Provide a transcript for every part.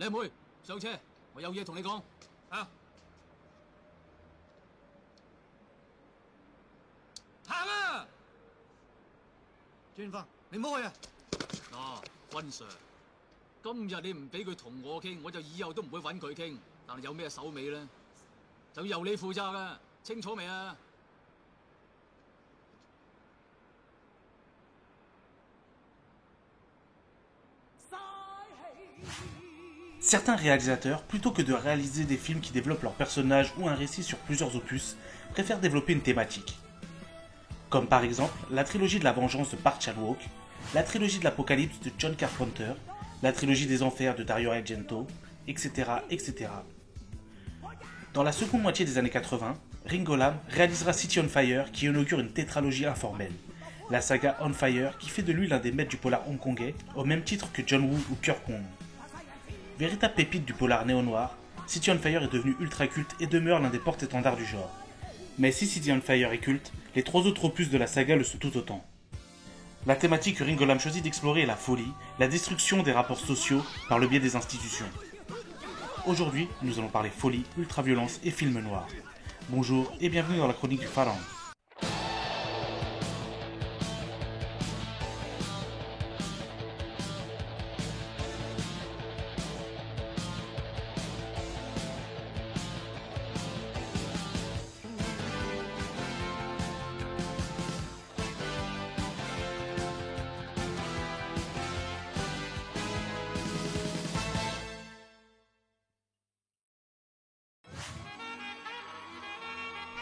靚妹，上車，我有嘢同你講。啊！行啊！專科，你唔好去啊！君 Sir， 今日你唔俾佢同我傾，我就以後都唔會揾佢傾。但係有咩手尾咧，就由你負責㗎，清楚未啊？ Certains réalisateurs, plutôt que de réaliser des films qui développent leurs personnages ou un récit sur plusieurs opus, préfèrent développer une thématique. Comme par exemple la trilogie de la vengeance de Park Chan-wook, la trilogie de l'Apocalypse de John Carpenter, la trilogie des Enfers de Dario Argento, etc., etc. Dans la seconde moitié des années 80, Ringo Lam réalisera City on Fire qui inaugure une tétralogie informelle. La saga On Fire qui fait de lui l'un des maîtres du polar hongkongais, au même titre que John Woo ou Kurt Kong. Véritable pépite du polar néo-noir, City on Fire est devenu ultra culte et demeure l'un des porte-étendards du genre. Mais si City on Fire est culte, les 3 autres opus de la saga le sont tout autant. La thématique que Ringo Lam choisit d'explorer est la folie, la destruction des rapports sociaux par le biais des institutions. Aujourd'hui, nous allons parler folie, ultra-violence et film noir. Bonjour et bienvenue dans la chronique du Pharaon.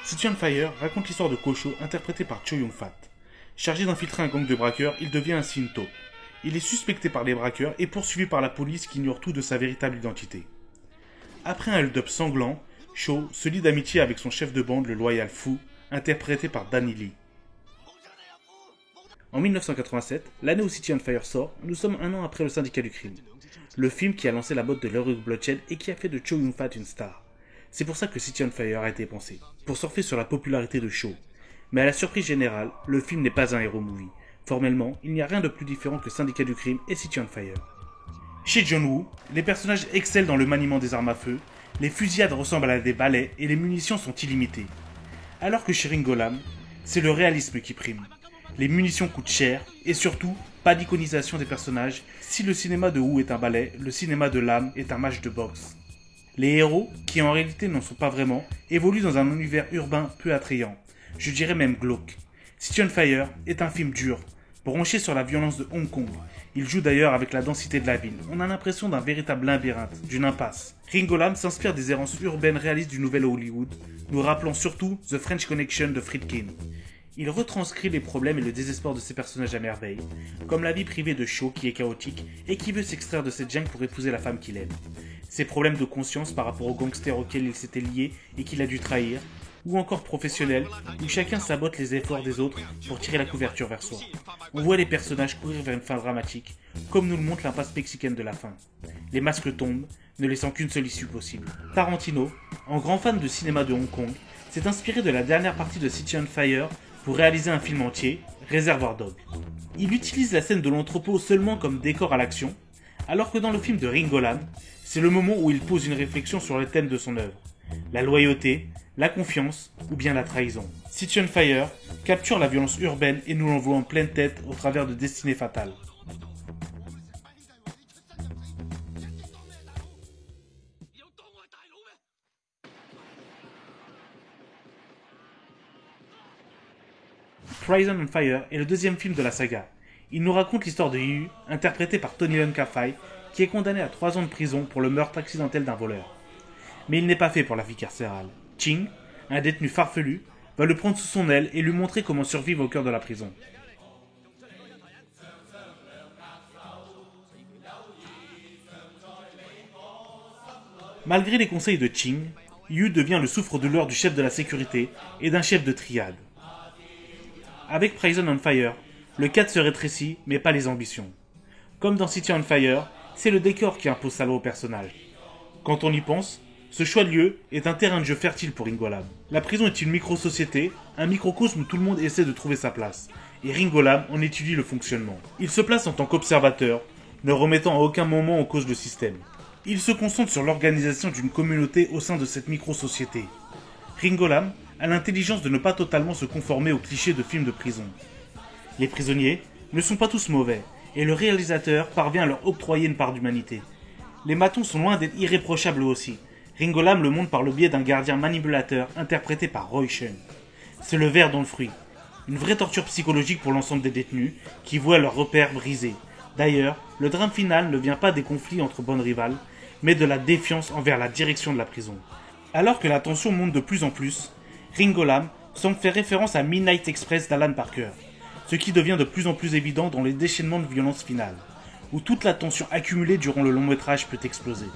City on Fire raconte l'histoire de Kosho interprété par Chow Yun-fat. Chargé d'infiltrer un gang de braqueurs, il devient ainsi une taupe. Il est suspecté par les braqueurs et poursuivi par la police qui ignore tout de sa véritable identité. Après un hold-up sanglant, Chow se lie d'amitié avec son chef de bande, le loyal Fu, interprété par Danny Lee. En 1987, l'année où City on Fire sort, nous sommes un an après le Syndicat du crime. Le film qui a lancé la mode de l'Heroic Bloodshed et qui a fait de Chow Yun-fat une star. C'est pour ça que City on Fire a été pensé, pour surfer sur la popularité de Chow. Mais à la surprise générale, le film n'est pas un hero movie. Formellement, il n'y a rien de plus différent que Syndicat du crime et City on Fire. Chez John Woo, les personnages excellent dans le maniement des armes à feu, les fusillades ressemblent à des balais et les munitions sont illimitées. Alors que chez Ringo Lam, c'est le réalisme qui prime. Les munitions coûtent cher et surtout, pas d'iconisation des personnages. Si le cinéma de Woo est un ballet, le cinéma de Lam est un match de boxe. Les héros, qui en réalité n'en sont pas vraiment, évoluent dans un univers urbain peu attrayant, je dirais même glauque. City on Fire est un film dur, branché sur la violence de Hong Kong. Il joue d'ailleurs avec la densité de la ville. On a l'impression d'un véritable labyrinthe, d'une impasse. Ringo Lam s'inspire des errances urbaines réalistes du nouvel Hollywood, nous rappelant surtout The French Connection de Friedkin. Il retranscrit les problèmes et le désespoir de ses personnages à merveille, comme la vie privée de Chow qui est chaotique et qui veut s'extraire de cette jungle pour épouser la femme qu'il aime. Ses problèmes de conscience par rapport aux gangsters auxquels il s'était lié et qu'il a dû trahir, ou encore professionnels, où chacun sabote les efforts des autres pour tirer la couverture vers soi. On voit les personnages courir vers une fin dramatique, comme nous le montre l'impasse mexicaine de la fin. Les masques tombent, ne laissant qu'une seule issue possible. Tarantino, en grand fan de cinéma de Hong Kong, s'est inspiré de la dernière partie de City on Fire pour réaliser un film entier, Reservoir Dogs. Il utilise la scène de l'entrepôt seulement comme décor à l'action, alors que dans le film de Ringo Lam, c'est le moment où il pose une réflexion sur les thèmes de son œuvre. La loyauté, la confiance ou bien la trahison. City on Fire capture la violence urbaine et nous l'envoie en pleine tête au travers de Destinée Fatale. Prison on Fire est le deuxième film de la saga. Il nous raconte l'histoire de Yu, interprété par Tony Leung Ka-fai, qui est condamné à 3 ans de prison pour le meurtre accidentel d'un voleur. Mais il n'est pas fait pour la vie carcérale. Ching, un détenu farfelu, va le prendre sous son aile et lui montrer comment survivre au cœur de la prison. Malgré les conseils de Ching, Yu devient le souffre-douleur du chef de la sécurité et d'un chef de triade. Avec Prison on Fire, le cadre se rétrécit, mais pas les ambitions. Comme dans City on Fire, c'est le décor qui impose sa loi au personnage. Quand on y pense, ce choix de lieu est un terrain de jeu fertile pour Ringo Lam. La prison est une micro-société, un microcosme où tout le monde essaie de trouver sa place. Et Ringo Lam en étudie le fonctionnement. Il se place en tant qu'observateur, ne remettant à aucun moment en cause le système. Il se concentre sur l'organisation d'une communauté au sein de cette micro-société. Ringo Lam a l'intelligence de ne pas totalement se conformer aux clichés de films de prison. Les prisonniers ne sont pas tous mauvais, et le réalisateur parvient à leur octroyer une part d'humanité. Les matons sont loin d'être irréprochables aussi. Ringo Lam le montre par le biais d'un gardien manipulateur interprété par Roy Chung. C'est le ver dans le fruit. Une vraie torture psychologique pour l'ensemble des détenus, qui voient leurs repères brisés. D'ailleurs, le drame final ne vient pas des conflits entre bonnes rivales, mais de la défiance envers la direction de la prison. Alors que la tension monte de plus en plus, Ringo Lam semble faire référence à Midnight Express d'Alan Parker, ce qui devient de plus en plus évident dans les déchaînements de violence finale, où toute la tension accumulée durant le long métrage peut exploser.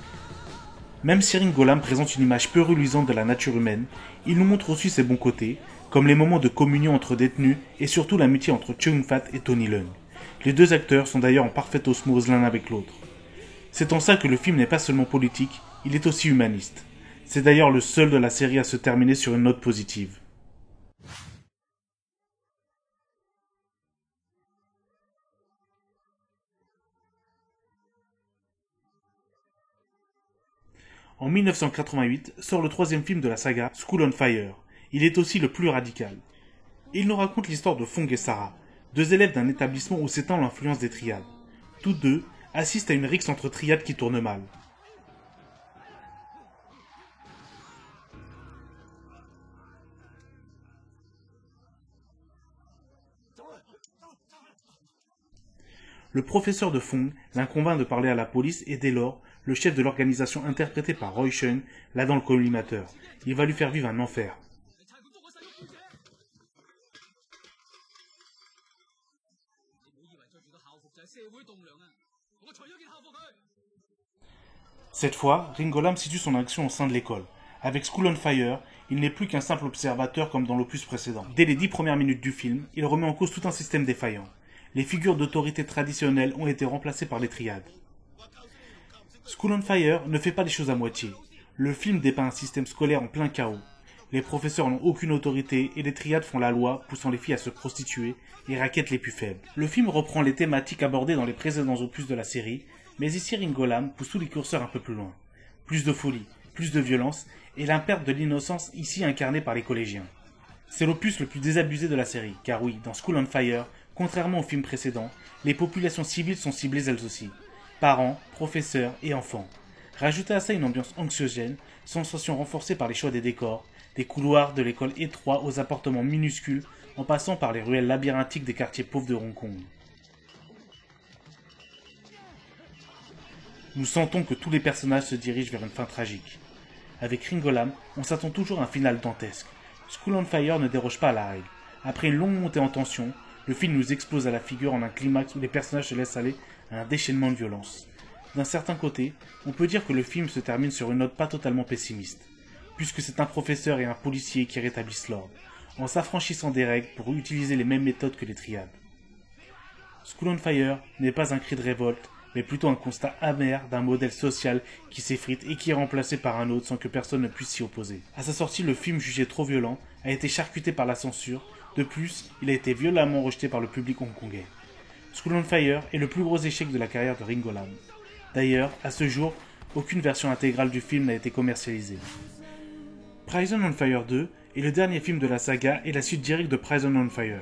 Même si Ringo Lam présente une image peu reluisante de la nature humaine, il nous montre aussi ses bons côtés, comme les moments de communion entre détenus et surtout l'amitié entre Chow Yun-fat et Tony Leung. Les deux acteurs sont d'ailleurs en parfaite osmose l'un avec l'autre. C'est en ça que le film n'est pas seulement politique, il est aussi humaniste. C'est d'ailleurs le seul de la série à se terminer sur une note positive. En 1988 sort le troisième film de la saga, School on Fire. Il est aussi le plus radical. Il nous raconte l'histoire de Fong et Sarah, deux élèves d'un établissement où s'étend l'influence des triades. Tous deux assistent à une rixe entre triades qui tourne mal. Le professeur de Fong l'en convainc de parler à la police et dès lors, le chef de l'organisation interprété par Roy Chung l'a dans le collimateur. Il va lui faire vivre un enfer. Cette fois, Ringo Lam situe son action au sein de l'école. Avec School on Fire, il n'est plus qu'un simple observateur comme dans l'opus précédent. Dès les 10 premières minutes du film, il remet en cause tout un système défaillant. Les figures d'autorité traditionnelles ont été remplacées par les triades. School on Fire ne fait pas les choses à moitié. Le film dépeint un système scolaire en plein chaos. Les professeurs n'ont aucune autorité et les triades font la loi, poussant les filles à se prostituer et raquettent les plus faibles. Le film reprend les thématiques abordées dans les précédents opus de la série, mais ici Ringo Lam pousse tous les curseurs un peu plus loin. Plus de folie, plus de violence et la perte de l'innocence ici incarnée par les collégiens. C'est l'opus le plus désabusé de la série, car oui, dans School on Fire, contrairement au film précédent, les populations civiles sont ciblées elles aussi. Parents, professeurs et enfants. Rajoutez à ça une ambiance anxiogène, sensation renforcée par les choix des décors, des couloirs de l'école étroits aux appartements minuscules, en passant par les ruelles labyrinthiques des quartiers pauvres de Hong Kong. Nous sentons que tous les personnages se dirigent vers une fin tragique. Avec Ringo Lam, on s'attend toujours à un final dantesque. School on Fire ne déroge pas à la règle. Après une longue montée en tension, le film nous explose à la figure en un climax où les personnages se laissent aller à un déchaînement de violence. D'un certain côté, on peut dire que le film se termine sur une note pas totalement pessimiste, puisque c'est un professeur et un policier qui rétablissent l'ordre, en s'affranchissant des règles pour utiliser les mêmes méthodes que les triades. School on Fire n'est pas un cri de révolte, mais plutôt un constat amer d'un modèle social qui s'effrite et qui est remplacé par un autre sans que personne ne puisse s'y opposer. À sa sortie, le film, jugé trop violent, a été charcuté par la censure. De plus, il a été violemment rejeté par le public hongkongais. School on Fire est le plus gros échec de la carrière de Ringo Lam. D'ailleurs, à ce jour, aucune version intégrale du film n'a été commercialisée. Prison on Fire 2 est le dernier film de la saga et la suite directe de Prison on Fire.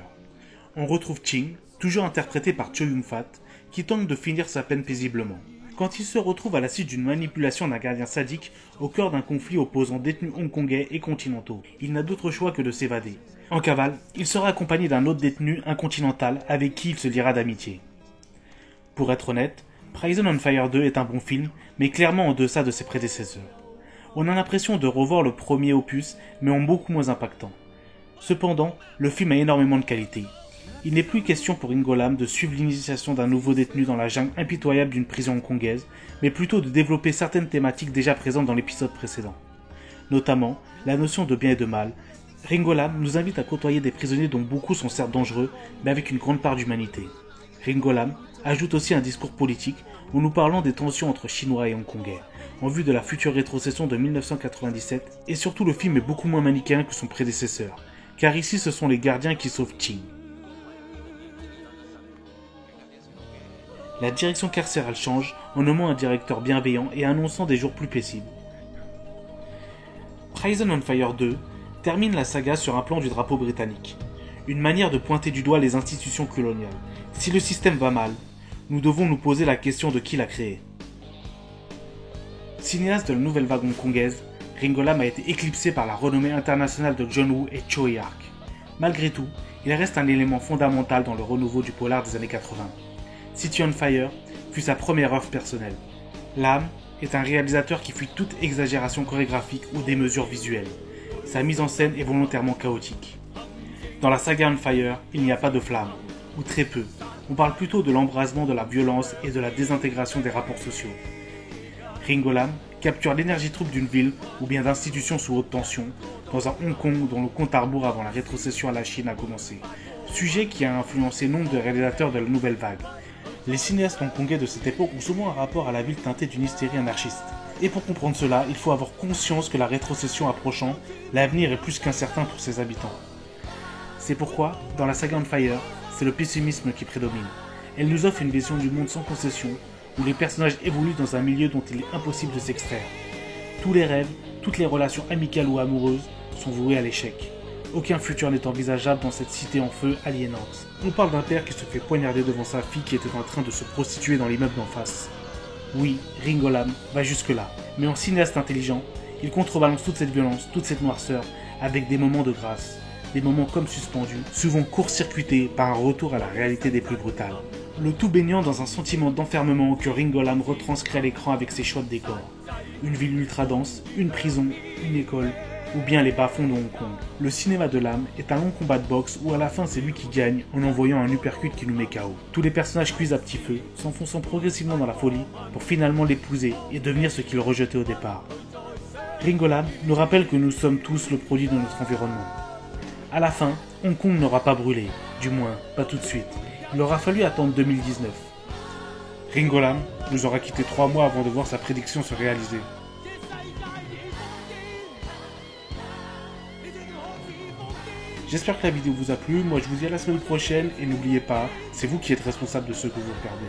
On retrouve Ching, toujours interprété par Chow Yun-fat, qui tente de finir sa peine paisiblement. Quand il se retrouve à la suite d'une manipulation d'un gardien sadique au cœur d'un conflit opposant détenus hongkongais et continentaux, il n'a d'autre choix que de s'évader. En cavale, il sera accompagné d'un autre détenu incontinental avec qui il se liera d'amitié. Pour être honnête, Prison on Fire 2 est un bon film, mais clairement en deçà de ses prédécesseurs. On a l'impression de revoir le premier opus, mais en beaucoup moins impactant. Cependant, le film a énormément de qualité. Il n'est plus question pour Ringo Lam de suivre l'initiation d'un nouveau détenu dans la jungle impitoyable d'une prison hongkongaise, mais plutôt de développer certaines thématiques déjà présentes dans l'épisode précédent. Notamment, la notion de bien et de mal. Ringo Lam nous invite à côtoyer des prisonniers dont beaucoup sont certes dangereux, mais avec une grande part d'humanité. Ringo Lam ajoute aussi un discours politique en nous parlant des tensions entre Chinois et Hongkongais, en vue de la future rétrocession de 1997, et surtout le film est beaucoup moins manichéen que son prédécesseur, car ici ce sont les gardiens qui sauvent Ching. La direction carcérale change en nommant un directeur bienveillant et annonçant des jours plus paisibles. Prison on Fire 2 termine la saga sur un plan du drapeau britannique. Une manière de pointer du doigt les institutions coloniales. Si le système va mal, nous devons nous poser la question de qui l'a créé. Cinéaste de la nouvelle vague hongkongaise, Ringo Lam a été éclipsé par la renommée internationale de John Woo et Choe Ark. Malgré tout, il reste un élément fondamental dans le renouveau du polar des années 80. City on Fire fut sa première œuvre personnelle. Lam est un réalisateur qui fuit toute exagération chorégraphique ou démesure visuelle. Sa mise en scène est volontairement chaotique. Dans la saga On Fire, il n'y a pas de flamme, ou très peu. On parle plutôt de l'embrasement de la violence et de la désintégration des rapports sociaux. Ringo Lam capture l'énergie trouble d'une ville ou bien d'institutions sous haute tension, dans un Hong Kong dont le compte à rebours avant la rétrocession à la Chine a commencé. Sujet qui a influencé nombre de réalisateurs de la nouvelle vague. Les cinéastes hongkongais de cette époque ont souvent un rapport à la ville teinté d'une hystérie anarchiste. Et pour comprendre cela, il faut avoir conscience que la rétrocession approchant, l'avenir est plus qu'incertain pour ses habitants. C'est pourquoi, dans la saga On Fire, c'est le pessimisme qui prédomine. Elle nous offre une vision du monde sans concession, où les personnages évoluent dans un milieu dont il est impossible de s'extraire. Tous les rêves, toutes les relations amicales ou amoureuses sont vouées à l'échec. Aucun futur n'est envisageable dans cette cité en feu aliénante. On parle d'un père qui se fait poignarder devant sa fille qui était en train de se prostituer dans l'immeuble d'en face. Oui, Ringo Lam va jusque-là, mais en cinéaste intelligent, il contrebalance toute cette violence, toute cette noirceur, avec des moments de grâce. Des moments comme suspendus, souvent court-circuités par un retour à la réalité des plus brutales. Le tout baignant dans un sentiment d'enfermement que Ringo Lam retranscrit à l'écran avec ses choix de décor. Une ville ultra dense, une prison, une école, ou bien les bas-fonds de Hong Kong. Le cinéma de Lam est un long combat de boxe où à la fin c'est lui qui gagne en envoyant un uppercut qui nous met KO. Tous les personnages cuisent à petit feu, s'enfonçant progressivement dans la folie pour finalement l'épouser et devenir ce qu'ils rejetaient au départ. Ringo Lam nous rappelle que nous sommes tous le produit de notre environnement. À la fin, Hong Kong n'aura pas brûlé, du moins pas tout de suite. Il aura fallu attendre 2019. Ringo Lam nous aura quitté 3 mois avant de voir sa prédiction se réaliser. J'espère que la vidéo vous a plu, moi je vous dis à la semaine prochaine et n'oubliez pas, c'est vous qui êtes responsable de ce que vous regardez.